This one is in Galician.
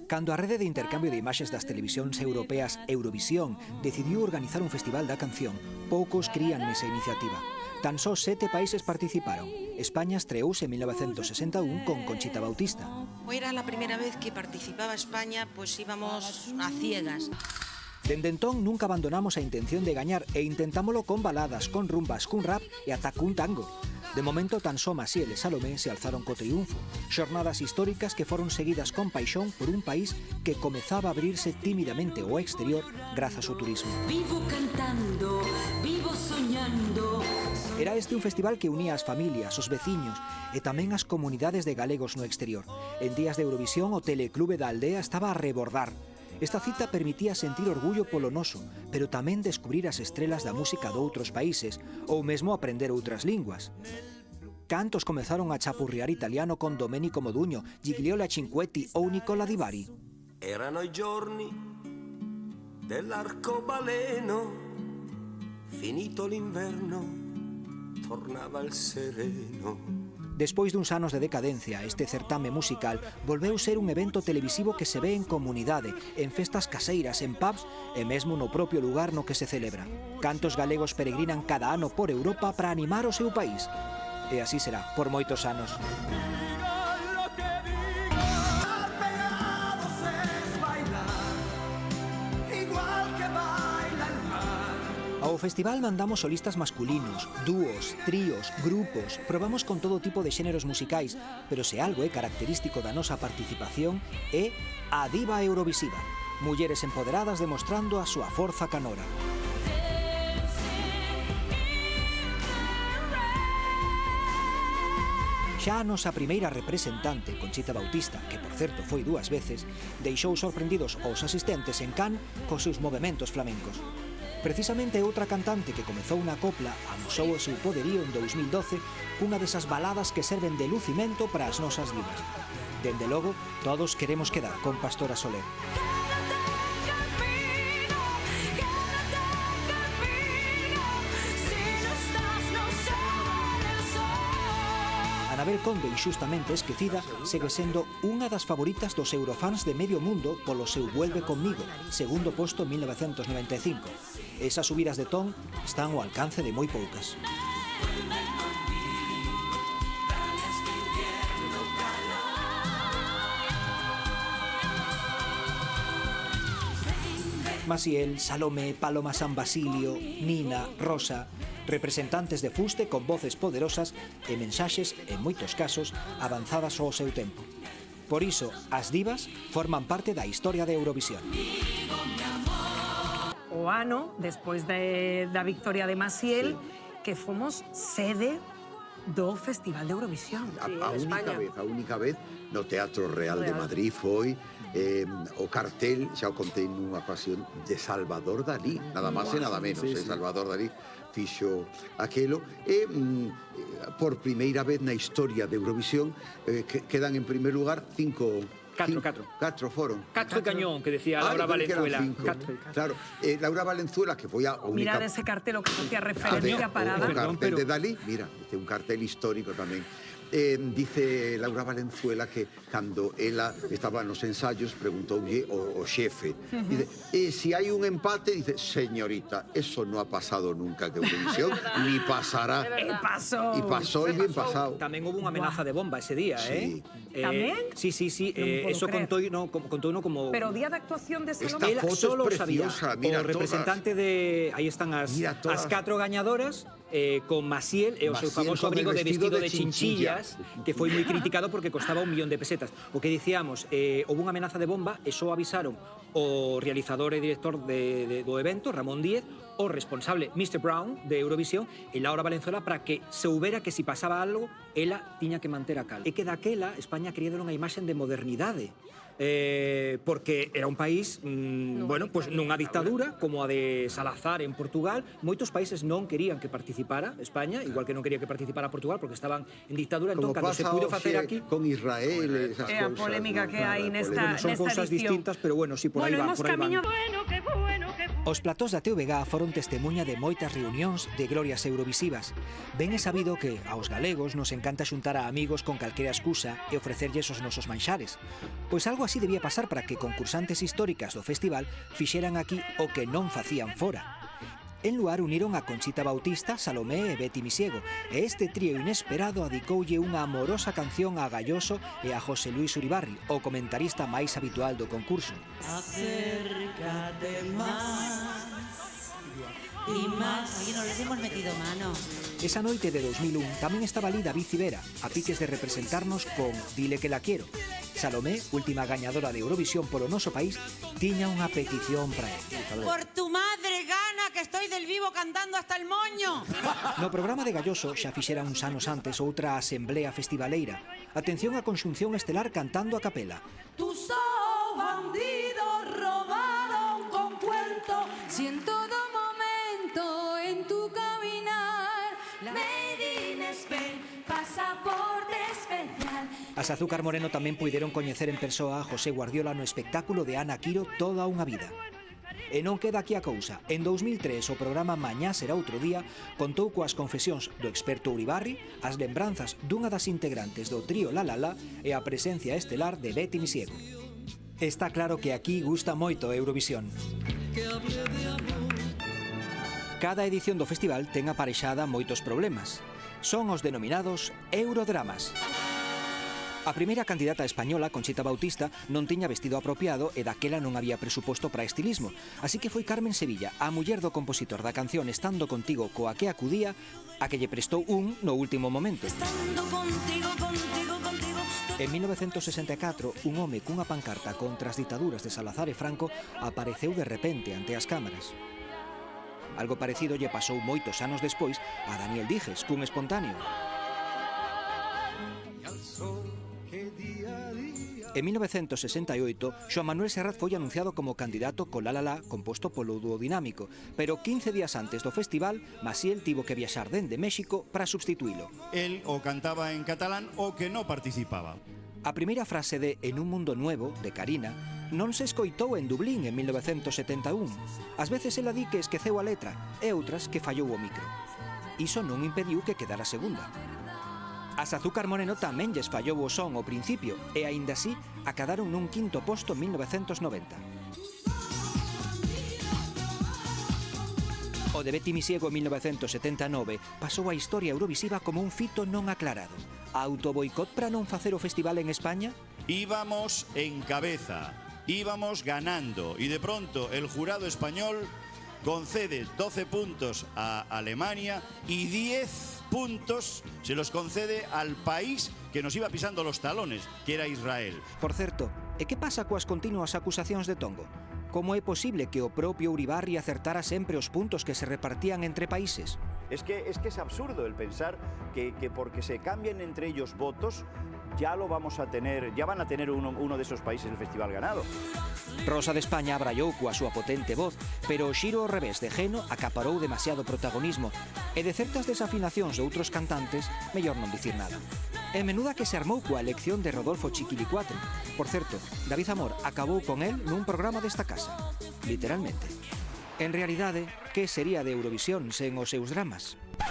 Cando a rede de intercambio de imaxes das televisións europeas Eurovisión decidiu organizar un festival da canción, poucos crían nesa iniciativa. Tan só 7 países participaron. España estreouse en 1961 con Conchita Bautista. Era la primeira vez que participaba España, pois íbamos a ciegas. Dende entón nunca abandonamos a intención de gañar e intentámolo con baladas, con rumbas, cun rap e ata cun tango. De momento, tan só Maciel e Salomé se alzaron co triunfo. Xornadas históricas que foron seguidas con paixón por un país que comezaba a abrirse tímidamente ao exterior grazas ao turismo. Vivo cantando, vivo soñando. Era este un festival que unía as familias, os veciños e tamén as comunidades de galegos no exterior. En días de Eurovisión, o Teleclube da Aldea estaba a rebordar. Esta cita permitía sentir orgullo polo noso, pero tamén descubrir as estrelas da música doutros países, ou mesmo aprender outras linguas. Cantos comezaron a chapurriar italiano con Domenico Modugno, Gigliola Cinquetti ou Nicola Di Bari. Erano i giorni dell'arcobaleno, finito l'inverno, tornava il sereno. Despois duns anos de decadencia, este certame musical volveu ser un evento televisivo que se ve en comunidade, en festas caseiras, en pubs e mesmo no propio lugar no que se celebra. Cantos galegos peregrinan cada ano por Europa para animar o seu país. E así será, por moitos anos. Ao festival mandamos solistas masculinos, dúos, tríos, grupos, probamos con todo tipo de xéneros musicais, pero se algo é característico da nosa participación é a diva eurovisiva. Mulleres empoderadas demostrando a súa forza canora. Xa a nosa primeira representante, Conchita Bautista, que por certo foi 2 veces, deixou sorprendidos aos asistentes en Cannes cos seus movementos flamencos. Precisamente outra cantante que comezou na copla amosou o seu poderío en 2012 cunha desas baladas que serven de lucimento para as nosas divas. Dende logo, todos queremos quedar con Pastora Soler. Anabel Conde, inxustamente esquecida, segue sendo unha das favoritas dos eurofans de medio mundo polo seu Vuelve Conmigo, segundo posto en 1995. Esas subidas de ton están ao alcance de moi poucas. Maciel, Salomé, Paloma San Basilio, Nina, Rosa, representantes de fuste con voces poderosas e mensaxes, en moitos casos, avanzadas ao seu tempo. Por iso, as divas forman parte da historia de Eurovisión. O ano, despois da victoria de Maciel, que fomos sede do Festival de Eurovisión. A única vez no Teatro Real de Madrid foi o cartel, xa o contei nunha ocasión, de Salvador Dalí, nada máis e nada menos. Salvador Dalí fixo aquelo e por primeira vez na historia de Eurovisión quedan en primer lugar 4 foron. 4 cañón, que decía Laura Valenzuela. Claro, Laura Valenzuela, que foi a única... Mirad ese cartel que facía referencia a Parada. O cartel de Dalí, mira, este é un cartel histórico tamén. Dice Laura Valenzuela que cando ela estaba nos ensayos preguntoulle o xefe, dice, si hai un empate, dice, señorita, eso no ha pasado nunca en Eurovisión, ni pasará. E pasou. E pasou e bien pasado. Tamén houve unha amenaza de bomba ese día, Sí. Tamén? Sí, eso contou como... Pero o día da actuación de Esta Salomé... foto Solo es preciosa, mira o representante de... Aí están as 4 gañadoras con Maciel e o seu famoso abrigo de vestido de chinchillas, que foi moi criticado porque costaba 1 millón de pesetas. O que dicíamos, houve unha amenaza de bomba e só avisaron o realizador e director do evento, Ramón Díez, o responsable, Mr. Brown, de Eurovisión, e Laura Valenzuela, para que soubera que si pasaba algo, ela tiña que manter a calma. E que daquela España quería dar unha imaxen de modernidade, porque era un país, nunha dictadura, como a de Salazar en Portugal. Moitos países non querían que participara España, igual que non quería que participara Portugal, porque estaban en dictadura. Entón, cando se puido facer aquí... Con Israel, esas cousas. A polémica que hai nesta edición. Son cousas distintas, pero bueno, si por aí va. Bueno, hemos camiño... Bueno, qué bueno, qué bueno. Os platós da TVG foron testemunha de moitas reunións de glorias eurovisivas. Ben é sabido que aos galegos nos encanta xuntar a amigos con calquera excusa e ofrecerlles os nosos manxares. Pois algo así debía pasar para que concursantes históricas do festival fixeran aquí o que non facían fora. En lugar uniron a Conchita Bautista, Salomé e Betty Misiego, e este trío inesperado adicoulle unha amorosa canción a Galloso e a José Luis Uribarri, o comentarista máis habitual do concurso. Acércate más y más. Oye, no les hemos metido mano. Esa noite de 2001 tamén estaba ali David Civera, a piques de representarnos con Dile que la quiero. Salomé, última gañadora de Eurovisión polo noso país, tiña unha petición para él. Por tu madre, gana, que estoy del vivo cantando hasta el moño. No programa de Galloso xa fixera uns anos antes outra asemblea festivaleira. Atención á conxunción estelar cantando a capela. Tus ojos bandidos robaron con cuento. Si en todo momento en tu caminar, Made in Spain, pasaporte especial. As Azúcar Moreno tamén puideron coñecer en persoa a José Guardiola no espectáculo de Ana Quiro Toda unha vida. E non queda aquí a cousa. En 2003 o programa Mañá será outro día contou coas confesións do experto Uribarri, as lembranzas dunha das integrantes do trío La La La e a presencia estelar de Betty Misiego. Está claro que aquí gusta moito a Eurovisión. Cada edición do festival ten aparexada moitos problemas. Son os denominados Eurodramas. A primeira candidata española, Conchita Bautista, non tiña vestido apropiado e daquela non había presuposto para estilismo, así que foi Carmen Sevilla, a muller do compositor da canción Estando Contigo, coa que acudía, a que lle prestou un no último momento. En 1964, un home cunha pancarta contra as ditaduras de Salazar e Franco apareceu de repente ante as cámaras. Algo parecido lle pasou moitos anos despois a Daniel Dijes, cun espontáneo. En 1968, Xoán Manuel Serrat foi anunciado como candidato co La La La composto polo dúo dinámico, pero 15 días antes do festival, Maciel tivo que viaxar dende México para substituílo. El o cantaba en catalán o que non participaba. A primeira frase de En un mundo nuevo, de Karina, non se escoitou en Dublín en 1971. Ás veces ela di que esqueceu a letra e outras que fallou o micro. Iso non impediu que quedara segunda. As Azúcar Moreno tamén lles fallou o son ao principio e, aínda así, acadaron nun quinto posto en 1990. O de Betty Misiego en 1979 pasou a historia eurovisiva como un fito non aclarado. Autoboicot para non facer o festival en España? Íbamos en cabeza, íbamos ganando y de pronto el jurado español concede 12 puntos a Alemania y 10 puntos se los concede al país que nos iba pisando los talones, que era Israel. Por certo, e que pasa coas continuas acusacións de tongo? Como é posible que o propio Uribarri acertara sempre os puntos que se repartían entre países? Es que es absurdo el pensar que porque se cambien entre ellos votos ya van a tener uno de esos países el festival ganado. Rosa de España abrallou coa súa potente voz, pero o xiro ao revés de Geno acaparou demasiado protagonismo e de certas desafinacións de outros cantantes, mellor non dicir nada. E menuda que se armou coa elección de Rodolfo Chiquilicuatre. Por certo, David Amor acabou con el nun programa desta casa, literalmente. En realidade, que sería de Eurovisión sen os seus dramas?